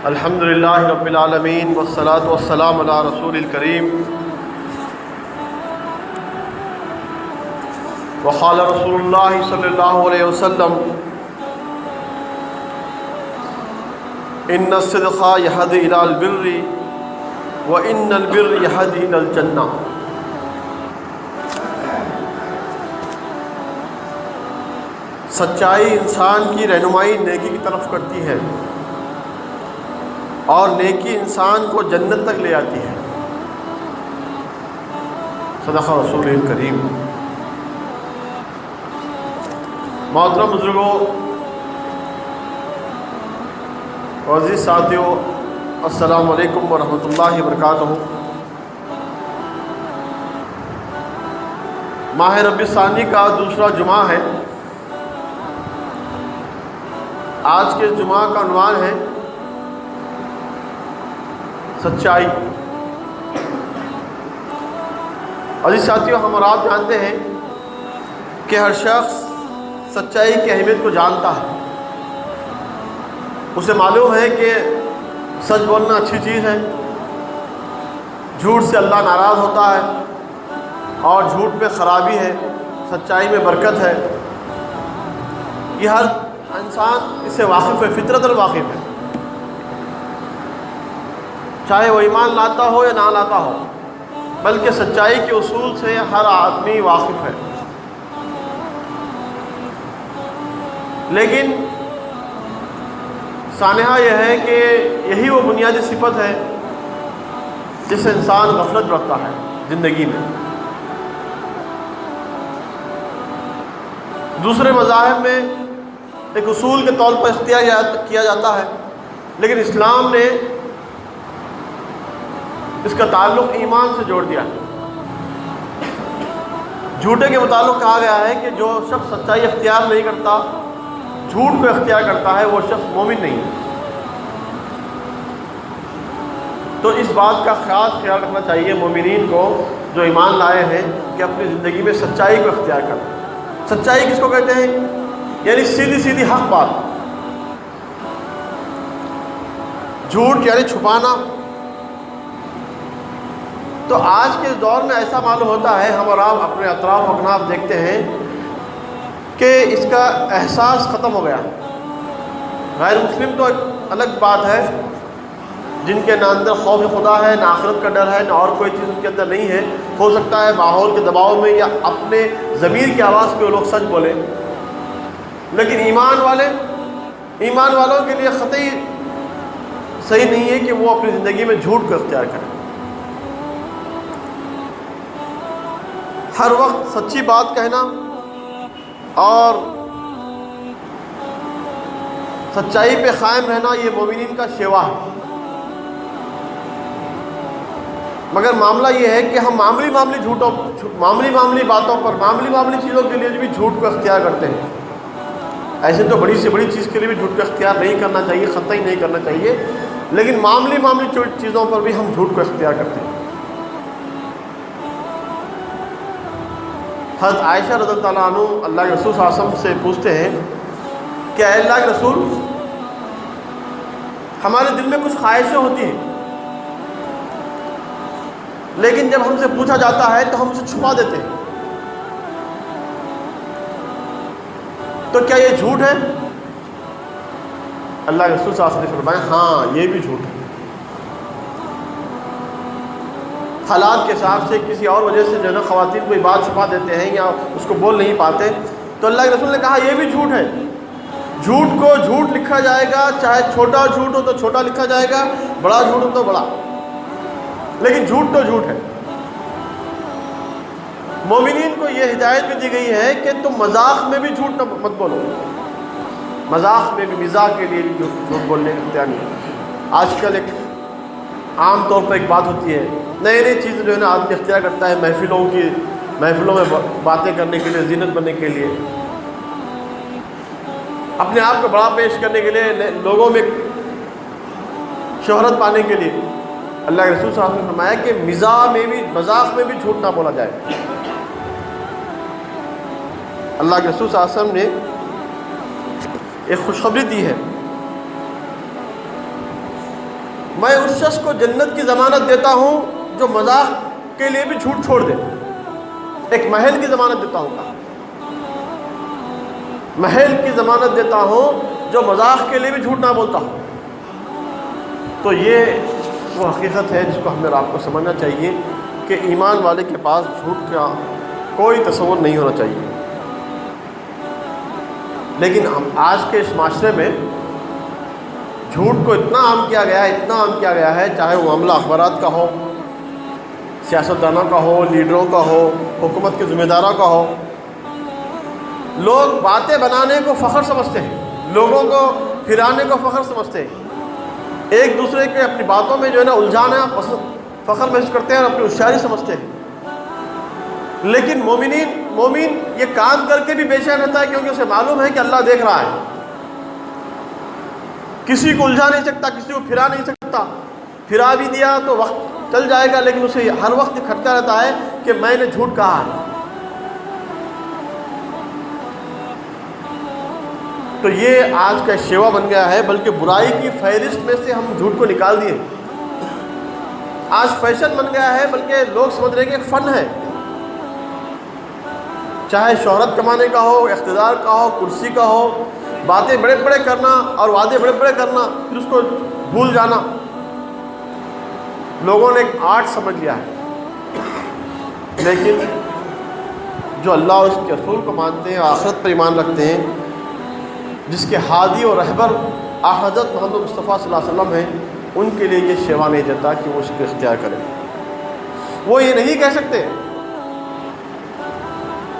الحمد للہ رب العالمین والصلاة والسلام علی رسول الکریم وقال رسول اللہ صلی اللہ علیہ وسلم ان الصدق یہدی الی البر وان البر یہدی الی الجنہ۔ سچائی انسان کی رہنمائی نیکی کی طرف کرتی ہے اور نیکی انسان کو جنت تک لے آتی ہے۔ صدق رسول کریم۔ محترم بزرگوں اور عزیز ساتھیوں، السلام علیکم ورحمۃ اللہ وبرکاتہ۔ ماہ ربیع الثانی کا دوسرا جمعہ ہے۔ آج کے جمعہ کا عنوان ہے سچائی۔ عزیز ساتھیوں، ہم اور آپ جانتے ہیں کہ ہر شخص سچائی کی اہمیت کو جانتا ہے۔ اسے معلوم ہے کہ سچ بولنا اچھی چیز ہے، جھوٹ سے اللہ ناراض ہوتا ہے اور جھوٹ میں خرابی ہے، سچائی میں برکت ہے۔ یہ ہر انسان اس سے واقف ہے، فطرتاً واقف ہے، چاہے وہ ایمان لاتا ہو یا نہ لاتا ہو، بلکہ سچائی کے اصول سے ہر آدمی واقف ہے۔ لیکن سانحہ یہ ہے کہ یہی وہ بنیادی صفت ہے جس سے انسان غفلت رکھتا ہے زندگی میں۔ دوسرے مذاہب میں ایک اصول کے طور پر اختیار کیا جاتا ہے، لیکن اسلام نے اس کا تعلق ایمان سے جوڑ دیا ہے۔ جھوٹے کے متعلق کہا گیا ہے کہ جو شخص سچائی اختیار نہیں کرتا، جھوٹ کو اختیار کرتا ہے، وہ شخص مومن نہیں ہے۔ تو اس بات کا خاص خیال رکھنا چاہیے مومنین کو جو ایمان لائے ہیں کہ اپنی زندگی میں سچائی کو اختیار کریں۔ سچائی کس کو کہتے ہیں؟ یعنی سیدھی سیدھی حق بات۔ جھوٹ یعنی چھپانا۔ تو آج کے دور میں ایسا معلوم ہوتا ہے، ہم اور آپ اپنے اطراف و اکناف دیکھتے ہیں کہ اس کا احساس ختم ہو گیا۔ غیر مسلم تو ایک الگ بات ہے، جن کے نہ اندر خوف خدا ہے، نہ آخرت کا ڈر ہے، نہ اور کوئی چیز ان کے اندر نہیں ہے۔ ہو سکتا ہے ماحول کے دباؤ میں یا اپنے ضمیر کی آواز پہ وہ لوگ سچ بولیں، لیکن ایمان والوں کے لیے قطعی صحیح نہیں ہے کہ وہ اپنی زندگی میں جھوٹ کو اختیار کریں۔ ہر وقت سچی بات کہنا اور سچائی پہ قائم رہنا یہ مومنین کا شیوا ہے۔ مگر معاملہ یہ ہے کہ ہم معمولی باتوں پر، معمولی چیزوں کے لیے بھی جھوٹ کو اختیار کرتے ہیں۔ ایسے تو بڑی سے بڑی چیز کے لیے بھی جھوٹ کو اختیار نہیں کرنا چاہیے، قطعی نہیں کرنا چاہیے، لیکن معمولی چیزوں پر بھی ہم جھوٹ کو اختیار کرتے ہیں۔ حضرت عائشہ رضی اللہ عنہ اللہ کے رسول صلی اللہ علیہ وسلم سے پوچھتے ہیں کہ اے اللہ کے رسول، ہمارے دل میں کچھ خواہشیں ہوتی ہیں، لیکن جب ہم سے پوچھا جاتا ہے تو ہم اسے چھپا دیتے ہیں، تو کیا یہ جھوٹ ہے؟ اللہ کے رسول صلی اللہ علیہ وسلم نے فرمایا ہاں، یہ بھی جھوٹ ہے۔ حالات کے حساب سے کسی اور وجہ سے جو ہے خواتین کوئی بات چھپا دیتے ہیں یا اس کو بول نہیں پاتے، تو اللہ کے رسول نے کہا یہ بھی جھوٹ ہے۔ جھوٹ کو جھوٹ لکھا جائے گا، چاہے چھوٹا جھوٹ ہو تو چھوٹا لکھا جائے گا، بڑا جھوٹ ہو تو بڑا، لیکن جھوٹ تو جھوٹ ہے۔ مومنین کو یہ ہدایت بھی دی گئی ہے کہ تم مذاق میں بھی جھوٹ مت بولو، مذاق میں بھی، مزاح کے لیے بھی جھوٹ بولنے کا اختیار نہیں۔ آج کل ایک عام طور پر ایک بات ہوتی ہے، نئی چیزیں جو ہے نا آدمی اختیار کرتا ہے محفلوں میں باتیں کرنے کے لیے، زینت بننے کے لیے، اپنے آپ کو بڑا پیش کرنے کے لیے، لوگوں میں شہرت پانے کے لیے۔ اللہ کے رسول صلی اللہ علیہ وسلم نے فرمایا کہ مذاق میں بھی جھوٹ نہ بولا جائے۔ اللہ کے رسول صلی اللہ علیہ وسلم نے ایک خوشخبری دی ہے میں اس شخص کو جنت کی ضمانت دیتا ہوں جو مذاق کے لیے بھی جھوٹ چھوڑ دے. ایک محل کی ضمانت دیتا ہوں، محل کی ضمانت دیتا ہوں جو مذاق کے لیے بھی جھوٹ نہ بولتا ہوں. تو یہ وہ حقیقت ہے جس کو ہمیں آپ کو سمجھنا چاہیے کہ ایمان والے کے پاس جھوٹ کا کوئی تصور نہیں ہونا چاہیے. لیکن ہم آج کے اس معاشرے میں جھوٹ کو اتنا عام کیا گیا ہے، اتنا عام کیا گیا ہے، چاہے وہ معاملہ اخبارات کا ہو، سیاستدانوں کا ہو، لیڈروں کا ہو، حکومت کے ذمہ داروں کا ہو. لوگ باتیں بنانے کو فخر سمجھتے ہیں، لوگوں کو پھرانے کو فخر سمجھتے ہیں، ایک دوسرے کے اپنی باتوں میں جو ہے نا الجھانا فخر محسوس کرتے ہیں اور اپنی ہوشیاری سمجھتے ہیں. لیکن مومن یہ کام کر کے بھی بے چین رہتا ہے کیونکہ اسے معلوم ہے کہ اللہ دیکھ رہا ہے. کسی کو الجھا نہیں سکتا، کسی کو پھرا نہیں سکتا. پھرا بھی دیا تو وقت چل جائے گا، لیکن اسے ہر وقت کھٹکا رہتا ہے کہ میں نے جھوٹ کہا ہے. تو یہ آج کا شیوا بن گیا ہے، بلکہ برائی کی فہرست میں سے ہم جھوٹ کو نکال دیے. آج فیشن بن گیا ہے، بلکہ لوگ سمجھ رہے ہیں کہ ایک فن ہے. چاہے شہرت کمانے کا ہو، اقتدار کا ہو، کرسی کا ہو، باتیں بڑے بڑے کرنا اور وعدے بڑے بڑے کرنا، پھر اس کو بھول جانا، لوگوں نے ایک آرٹ سمجھ لیا ہے. لیکن جو اللہ اور اس کے رسول کو مانتے ہیں، آخرت پر ایمان رکھتے ہیں، جس کے ہادی اور رہبر حضرت محمد مصطفیٰ صلی اللہ علیہ وسلم ہیں، ان کے لیے یہ شیوا نہیں دیتا کہ وہ اس کو اختیار کریں. وہ یہ نہیں کہہ سکتے.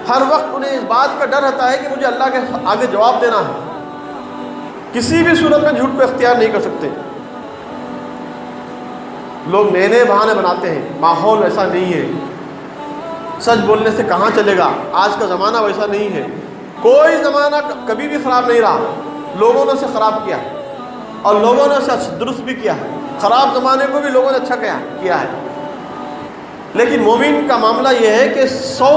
ہر وقت انہیں اس بات کا ڈر رہتا ہے کہ مجھے اللہ کے آگے جواب دینا ہے. کسی بھی صورت میں جھوٹ کو اختیار نہیں کر سکتے. لوگ نئے نئے بہانے بناتے ہیں، ماحول ایسا نہیں ہے، سچ بولنے سے کہاں چلے گا، آج کا زمانہ ویسا نہیں ہے. کوئی زمانہ کبھی بھی خراب نہیں رہا، لوگوں نے اسے خراب کیا اور لوگوں نے اسے درست بھی کیا ہے. خراب زمانے کو بھی لوگوں نے اچھا کیا ہے. لیکن مومن کا معاملہ یہ ہے کہ 100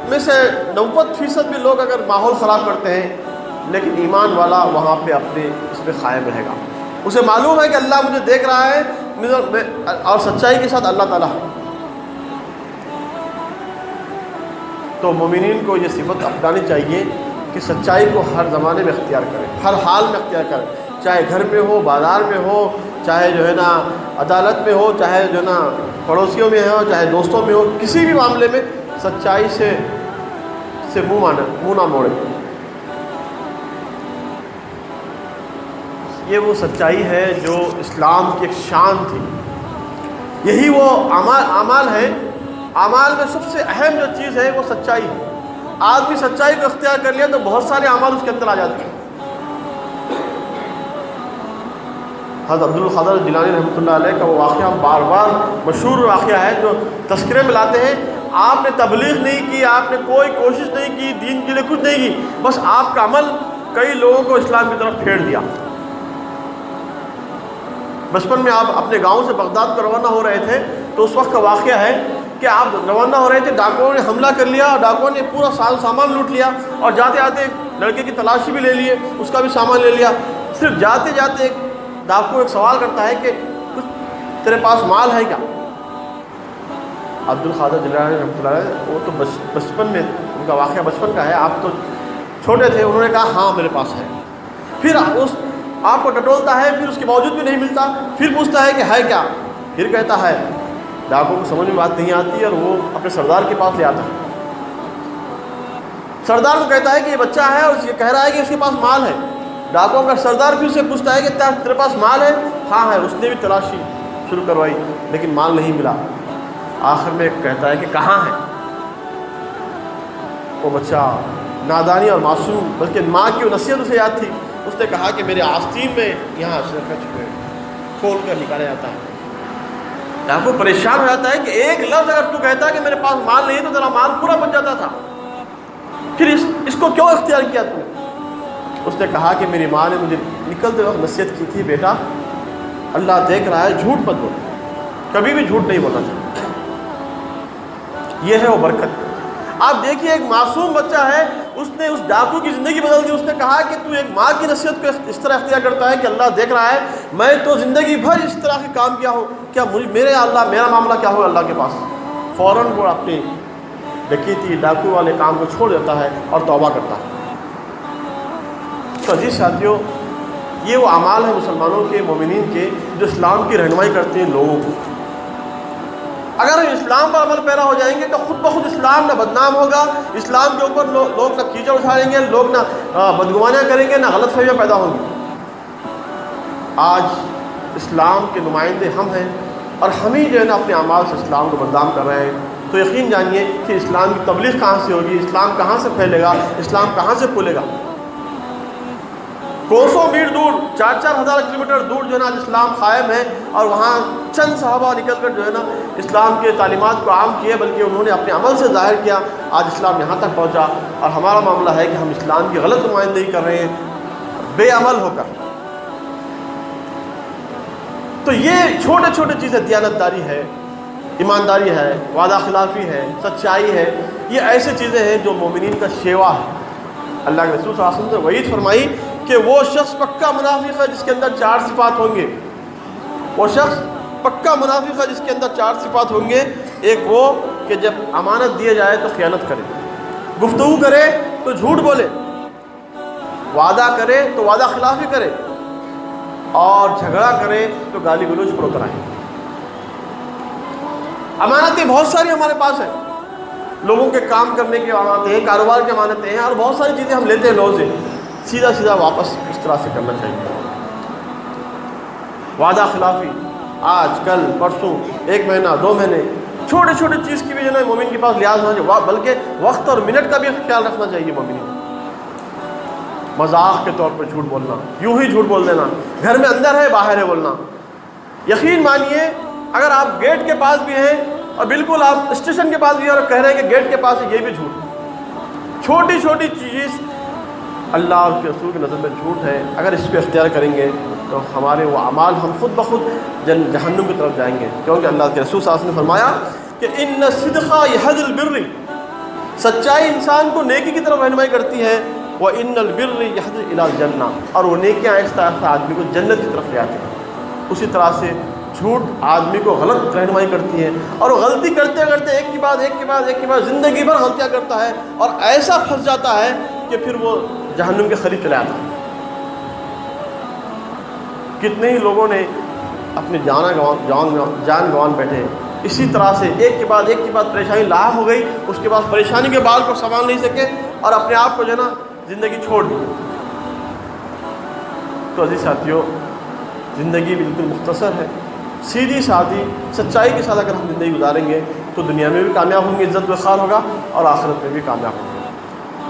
میں سے 90% بھی لوگ اگر ماحول خراب کرتے ہیں، لیکن ایمان والا وہاں پہ اپنے اس پہ قائم رہے گا. اسے معلوم ہے کہ اللہ مجھے دیکھ رہا ہے، اور سچائی کے ساتھ اللہ تعالیٰ. تو مومنین کو یہ صفت اپنانی چاہیے کہ سچائی کو ہر زمانے میں اختیار کریں، ہر حال میں اختیار کریں، چاہے گھر میں ہو، بازار میں ہو، چاہے جو ہے نا عدالت میں ہو، چاہے جو ہے نا پڑوسیوں میں ہو، چاہے دوستوں میں ہو. کسی بھی معاملے میں سچائی سے منہ نہ موڑے. یہ وہ سچائی ہے جو اسلام کی ایک شان تھی. یہی وہ اعمال ہے. اعمال میں سب سے اہم جو چیز ہے وہ سچائی ہے. آدمی سچائی کو اختیار کر لیا تو بہت سارے اعمال اس کے اندر آ جاتے ہیں. حضرت عبد القادر جیلانی رحمۃ اللہ علیہ کا وہ واقعہ بار بار مشہور واقعہ ہے جو تذکرے میں لاتے ہیں. آپ نے تبلیغ نہیں کی، آپ نے کوئی کوشش نہیں کی، دین کے لیے کچھ نہیں کی، بس آپ کا عمل کئی لوگوں کو اسلام کی طرف پھیر دیا. بچپن میں آپ اپنے گاؤں سے بغداد کو روانہ ہو رہے تھے تو اس وقت کا واقعہ ہے کہ آپ روانہ ہو رہے تھے، ڈاکوؤں نے حملہ کر لیا اور ڈاکوؤں نے پورا سامان لوٹ لیا اور جاتے آتے لڑکے کی تلاشی بھی لے لیے، اس کا بھی سامان لے لیا. صرف جاتے جاتے ایک ڈاکو ایک سوال کرتا ہے کہ کچھ تیرے پاس مال ہے کیا؟ عبد القادر جیلانی رحمۃ اللہ علیہ وہ تو بچپن میں ان کا واقعہ بچپن کا ہے، آپ تو چھوٹے تھے. انہوں نے کہا ہاں میرے پاس ہے. پھر آپ کو ٹٹولتا ہے، پھر اس کے باوجود بھی نہیں ملتا، پھر پوچھتا ہے کہ ہے کیا؟ پھر کہتا ہے. ڈاکو کو سمجھ میں بات نہیں آتی اور وہ اپنے سردار کے پاس لے آتا ہے. سردار کو کہتا ہے کہ یہ بچہ ہے اور یہ کہہ رہا ہے کہ اس کے پاس مال ہے. ڈاکو کا سردار پھر اسے پوچھتا ہے کہ تیرے پاس مال ہے؟ ہاں ہے. اس نے بھی تلاشی شروع کروائی لیکن مال نہیں ملا. آخر میں کہتا ہے کہ کہاں ہے؟ وہ بچہ نادانی اور معصوم، بلکہ ماں کی نصیحت اسے یاد تھی. اس نے کہا کہ میرے آستین میں یہاں سے کھول کر نکالا جاتا ہے. ڈاکو پریشان ہو جاتا ہے کہ ایک لفظ اگر تو کہتا کہ میرے پاس مال نہیں تو تیرا مال پورا بن جاتا تھا، پھر اس کو کیوں اختیار کیا تو؟ اس نے کہا کہ میری ماں نے مجھے نکلتے وقت نصیحت کی تھی، بیٹا اللہ دیکھ رہا ہے، جھوٹ مت بول، کبھی بھی جھوٹ نہیں بولنا چاہیے. یہ ہے وہ برکت. آپ دیکھیے ایک معصوم بچہ ہے، اس نے اس ڈاکو کی زندگی بدل دی. اس نے کہا کہ تو ایک ماں کی نصیحت کو اس طرح اختیار کرتا ہے کہ اللہ دیکھ رہا ہے, میں تو زندگی بھر اس طرح کے کام کیا ہوں, کیا میرے اللہ میرا معاملہ کیا ہوگا اللہ کے پاس. فوراً وہ اپنی ڈکیتی ڈاکو والے کام کو چھوڑ دیتا ہے اور توبہ کرتا ہے. تو عزیز ساتھیوں, یہ وہ اعمال ہیں مسلمانوں کے, مومنین کے, جو اسلام کی رہنمائی کرتے ہیں لوگوں کو. اگر ہم اسلام پر عمل پیرا ہو جائیں گے تو خود بخود اسلام نہ بدنام ہوگا, اسلام کے اوپر لوگ نہ کیچڑ اٹھائیں گے, لوگ نہ بدگمانیاں کریں گے, نہ غلط فہمیاں پیدا ہوں گی. آج اسلام کے نمائندے ہم ہیں اور ہم ہی جو ہے نا اپنے اعمال سے اسلام کو بدنام کر رہے ہیں. تو یقین جانیے کہ اسلام کی تبلیغ کہاں سے ہوگی, اسلام کہاں سے پھیلے گا, اسلام کہاں سے پھولے گا. کوسوں میل دور, 4,000 کلومیٹر دور جو ہے نا آج اسلام قائم ہے, اور وہاں چند صحابہ نکل کر جو ہے نا اسلام کے تعلیمات کو عام کیے, بلکہ انہوں نے اپنے عمل سے ظاہر کیا. آج اسلام یہاں تک پہنچا, اور ہمارا معاملہ ہے کہ ہم اسلام کی غلط نمائندگی کر رہے ہیں بے عمل ہو کر. تو یہ چھوٹے چھوٹے چیزیں, دیانت داری ہے, ایمانداری ہے, وعدہ خلافی ہے, سچائی ہے, یہ ایسے چیزیں ہیں جو مومنین کا شیوا ہے. اللہ کے رسول صلی اللہ علیہ وسلم نے وعید فرمائی کہ وہ شخص پکا منافق ہے جس کے اندر 4 صفات ہوں گے. وہ شخص پکا منافق ہے جس کے اندر 4 صفات ہوں گے. ایک وہ کہ جب امانت دیے جائے تو خیانت کرے, گفتگو کرے تو جھوٹ بولے, وعدہ کرے تو وعدہ خلافی کرے, اور جھگڑا کرے تو گالی گلوچ پر اتر آئے. امانتیں بہت ساری ہمارے پاس ہیں, لوگوں کے کام کرنے کی امانتیں ہیں, کاروبار کی امانتیں ہیں, اور بہت ساری چیزیں ہم لیتے ہیں لوگوں سے, سیدھا واپس اس طرح سے کرنا چاہیے. وعدہ خلافی آج کل پرسوں 1 مہینہ 2 مہینے, چھوٹے چھوٹے چیز کی بھی جو ہے مومن کے پاس لحاظ ہونا چاہیے, بلکہ وقت اور منٹ کا بھی خیال رکھنا چاہیے. مومن مذاق کے طور پر جھوٹ بولنا, یوں ہی جھوٹ بول دینا, گھر میں اندر ہے باہر ہے بولنا. یقین مانیے اگر آپ گیٹ کے پاس بھی ہیں اور بالکل آپ اسٹیشن کے پاس بھی ہیں اور کہہ رہے ہیں کہ گیٹ کے پاس ہے, یہ بھی جھوٹ. چھوٹی چھوٹی چیز اللہ اور اس کے رسول کی نظر میں جھوٹ ہے. اگر اس کو اختیار کریں گے تو ہمارے وہ اعمال ہم خود بخود جہنم کی طرف جائیں گے, کیونکہ اللہ کے رسول صلی اللہ علیہ وسلم نے فرمایا کہ ان الصدق یہدی البر, سچائی انسان کو نیکی کی طرف رہنمائی کرتی ہے, وان البر یہدی الی الجنہ, اور وہ نیکیاں آہستہ آہستہ آدمی کو جنت کی طرف لے آتی ہیں. اسی طرح سے جھوٹ آدمی کو غلط رہنمائی کرتی ہے, اور وہ غلطی کرتے کرتے ایک کے بعد زندگی بھر غلطیاں کرتا ہے, اور ایسا پھنس جاتا ہے کہ پھر وہ جہنم کے قریب چلا جاتا ہے. کتنے ہی لوگوں نے اپنی جان گنوان بیٹھے اسی طرح سے, ایک کے بعد پریشانی لاحق ہو گئی, اس کے بعد پریشانی کے بال کو سنبھال نہیں سکے اور اپنے آپ کو جو ہے نا زندگی چھوڑ دی. تو عزیز ساتھیوں, زندگی بالکل مختصر ہے, سیدھی سادھی سچائی کے ساتھ اگر ہم زندگی گزاریں گے تو دنیا میں بھی کامیاب ہوں گے, عزت و وقار ہوگا, اور آخرت میں بھی کامیاب ہوں گے.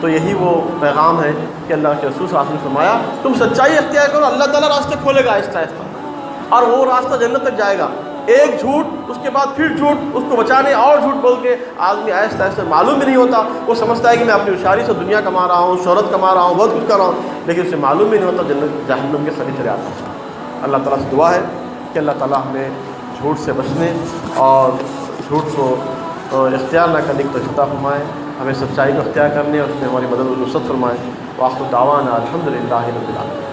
تو یہی وہ پیغام ہے کہ اللہ کے رسول صلی اللہ علیہ وسلم نے فرمایا تم سچائی اختیار کرو, اللہ تعالیٰ راستے کھولے گا آہستہ آہستہ, اور وہ راستہ جنت تک جائے گا. ایک جھوٹ, اس کے بعد پھر جھوٹ, اس کو بچانے اور جھوٹ بول کے آدمی آہستہ آہستہ معلوم بھی نہیں ہوتا, وہ سمجھتا ہے کہ میں اپنی ہوشیاری سے دنیا کما رہا ہوں, شہرت کما رہا ہوں, بہت کچھ کر رہا ہوں, لیکن اسے معلوم بھی نہیں ہوتا جنت جہنم کے قریب چلے آتا ہے. اللہ تعالیٰ سے دعا ہے کہ اللہ تعالیٰ ہمیں جھوٹ سے بچنے اور جھوٹ کو اختیار نہ کرنے کی توفیق عطا فرمائے, ہمیں سچائی کو اختیار کرنے اور اس میں ہماری مدد و نصرت فرمائے. وآخر دعوانا الحمدللہ رب العالمین.